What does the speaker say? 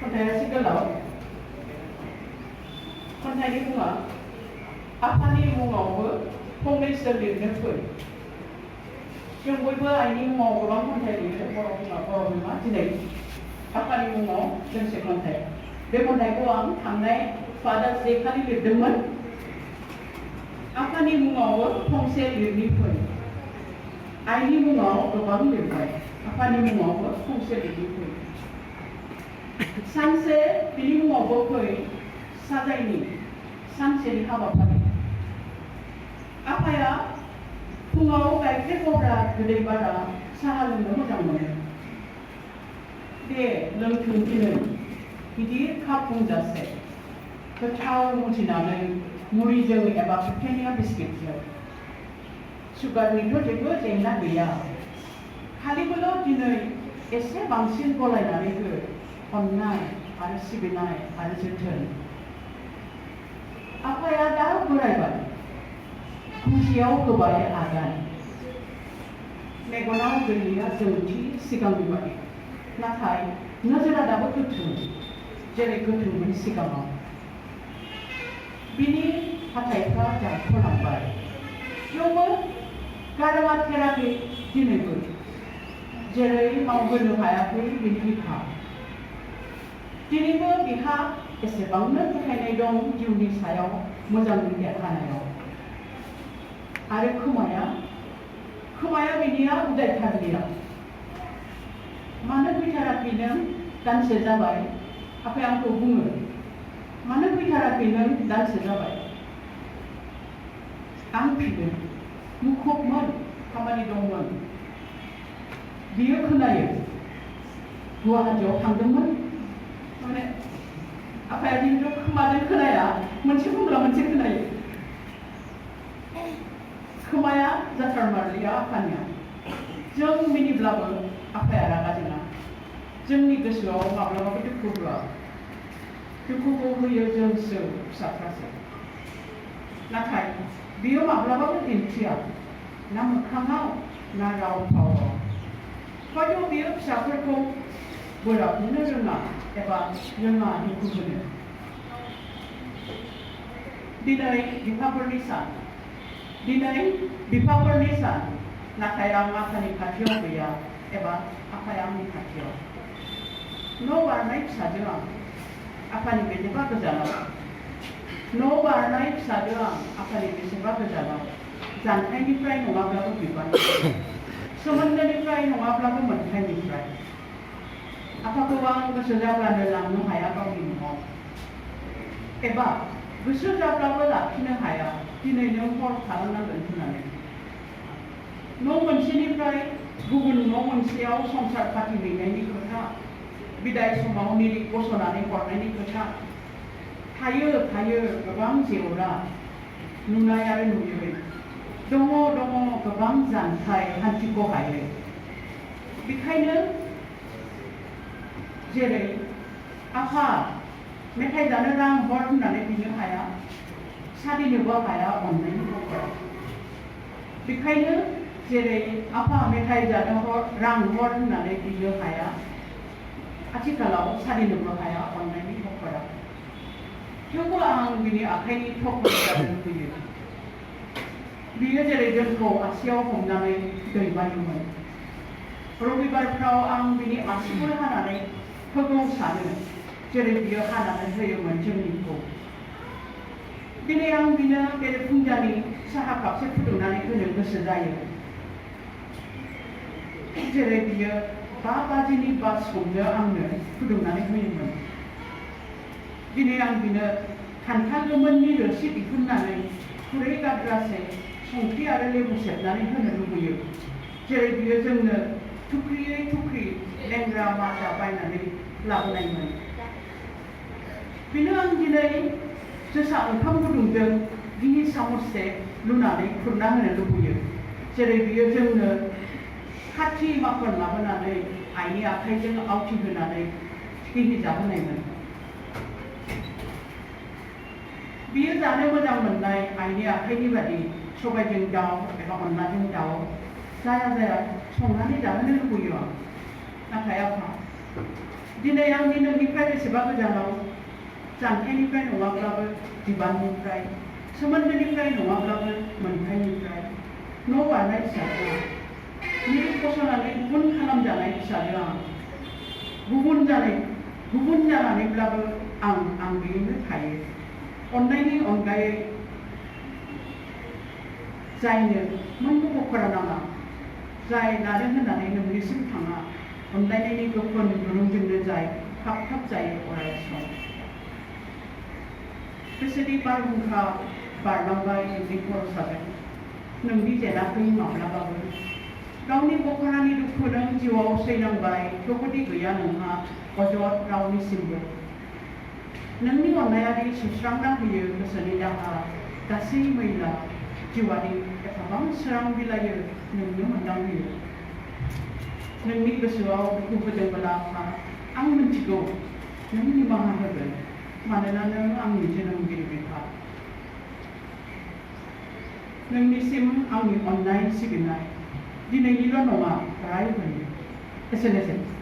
खन्थाइया एसे गोलाव खन्थाइनि मुङा आफानि मुङावबो फंनैसो लिरनो फै जों बयबो आइनि मुङाव गोबां खन्थाइ लिरो बर' बिमा दिनै आफानि मुङाव दोंसे खन्थाइ बे खन्थाइखौ आं थांनाय फादार्स डे खालि लिरदोंमोन आफानि मुङावबो फंसे लिरनि फै आइनि मुङाव गोबां लिरबाय आफानि मुङावबो फंसे लिरनि फै सानसे बिनि मुङावबो फै साजायनि सानसेनि हाबाफारि आफाया फुङाव गाइखेर बहरा गोदै बारा साहा लोंनो मोजां मोनो दे लोंथों दिनै गिदिर काप बुंजासे गोथाव मुथिनानै मुरिजों एबा ब्रिटेनिया बिस्किटजों सुगारनिथ' जेबो जेंना गैया खालिबोल' दिनै एसे बांसिन गलायनानै हो अननाय आरो सिबिनाय आरो जोथोन आफाया दा बोरायबाय गुजियाव होबाय आगान मेगनाव गैलिया जोंथि सिगांनि बादि नाथाय नोजोरा दाबो गोथौ जेरै गोथौमोन सिगाङाव बिनि हाथाइफ्रा जाख'लांबाय थेवबो गारामा थेराखै दिनैबो जेरै मावहोनो हायाखै बिनि बिखा दिनैबो बिहा एसेबांनो फोथायनाय दं जिउनि सायाव मोजांनि देरहानायाव आरो खोमाया बिनिया उदायथारलिया मानो फैथाराखै नों दानसे जाबाय आफाया आंखौ बुङो मानो फैथाराखै नों दानसे जाबाय आं फिनो मुखुबमोन खामानि दंमोन बियो खोनायो गुवाहाटियाव थांदोंमोन माने आफाया जिहेतु खोमाजों खोनाया मोनसे बुंब्ला मोनसे खोनायो खोमाया जाथारमारलिया आफानिया जों मिनिब्लाबो आफाया रागा जोङा जोंनि गोसोआव माब्लाबाबो दुखु होआ दुखुखौ होयो जोंसो फिसाफ्रासो नाथाय बियो माब्लाबाबो दिन्थिया ना मोखाङाव ना राव फावआव हयथ' बियो फिसाफोरखौ बोराबनो रोङा एबा रोङा दुखु होनो दिनै बिफाफोरनि सान नाथाय आं आफानि खाथियाव गैया एबा आफाया आंनि खाथियाव न' बारनाय फिसाजो आं आफानि बेसेबा गोजानाव न' बारनाय फिसाजो आं आफानि बेसेबा गोजानाव जानथायनिफ्राय नङाब्लाबो बिबाननिफ्राय सोमोन्दोनिफ्राय नङाब्लाबो मोनथायनिफ्राय आफाखौ आं गोसो जाब्लानो लांनो हाया गावनि न'आव एबा गोसो जाब्लाबो लाखिनो हाया दिनै नों हर थालांनांगोन होननानै न' मोनसेनिफ्राय गुबुन न' मोनसेयाव संसार फाथिहैनायनि खोथा बिदाय समाव निरिक बसनानै हरनायनि खोथा थायो गोबां जेवरा नुनाय आरो नुयै दङ गोबां जानथाय हान्थिख' हायै बेखायनो जेरै आफा मेथाइ जानो रां हर होननानै बिनो हाया सारिनोबो हाया अननायनि न'खराव बेखायनो जेरै आफा मेथाइ जानो रां हर होननानै बिनो हाया आथिखालाव सारिनोबो हाया अननायनि न'खराव थेवबो आं बिनि आखाइनि थखन जानो लुबैयो बियो जेरै जोंखौ आसियाव हमनानै दैबायोमोन रबिबारफ्राव आं बिनि आसिफोर हानानै होगौ सानो जेरै बियो हानानै होयोमोन जोंनिखौ दिनै आं बिनो बेरेफुंजानि साहा कापसे फुदुंनानै होनो गोसो जायो जेरै बियो 5 बाजिनि बास हमनो आंनो फुदुंनानै होयोमोन दिनै आं बिनो खान्थाल गोमोननि रोसि दिहुननानै खुरै गाद्रासे संख्रि आरो लेबु सेबनानै होनो लुबैयो जेरै बियो जोंनो थुख्रियै थुख्रि लेंग्रा माजा बायनानै लाबोनायमोन बिनो आं दिनै जोसा ओंखाम गुदुंजों गिहि सामससे लुनानै खुरना होनो लुबैयो जेरै बियो जोंनो खाथि माखन लाबोनानै आइनि आखाइजों आवथि होनानै गिहि जाहोनायमोन बियो जानो मोजां मोननाय आइनि आखाइनि बादि सबायजों दाउ एबा अनलाजों दाउ जाया संनानै जाहोनो लुबैयो आं नाथाय आफा दिनै आंनि नोंनिफ्राय बेसेबा गोजानाव जानथायनिफ्राय नङाब्लाबो बिबाननिफ्राय सोमोन्दोनिफ्राय नङाब्लाबो मोनथायनिफ्राय न' बारनाय फिसाजोआ मिरु फसंनानै गुबुन खालामजानाय फिसाजोआ गुबुन जानानैब्लाबो आं बेयावनो थायो। अननायनि अनगायै जायनो मोनबो बखरा नाङा, जाय लानो होननानै नोंनिसिम थाङा, अनलायनायनि गोफोन दुरुंजोंनो जाय थाब जायो अराय सम। गोसोनि बारहुंखा बारलांबाय नोंनि खर'साजों, नोंनि जेनाखै माब्लाबाबो। गावनि बखरानि दुखु नों जिउआव सैनांबाय, थेवबोदि गैया नोंहा अजद रावनिसिमबो। नोंनि अननायादि सुस्रांना होयो गोसोनि दाहा, गासै मैला जिउआरि एफाबां सोरां बिलायो नोंनो मोनदांहोयो। नोंनि गोसोआव दुखु होदोंब्ला आं मिथिगौ नों निमाहा होगोन, मानोना नों आंनि जोनोमगिरि बिफा। नोंनिसिम आंनि अननाय सिबिनाय दिनैनिल' नङा, अरायबोनि। एसेनोसै।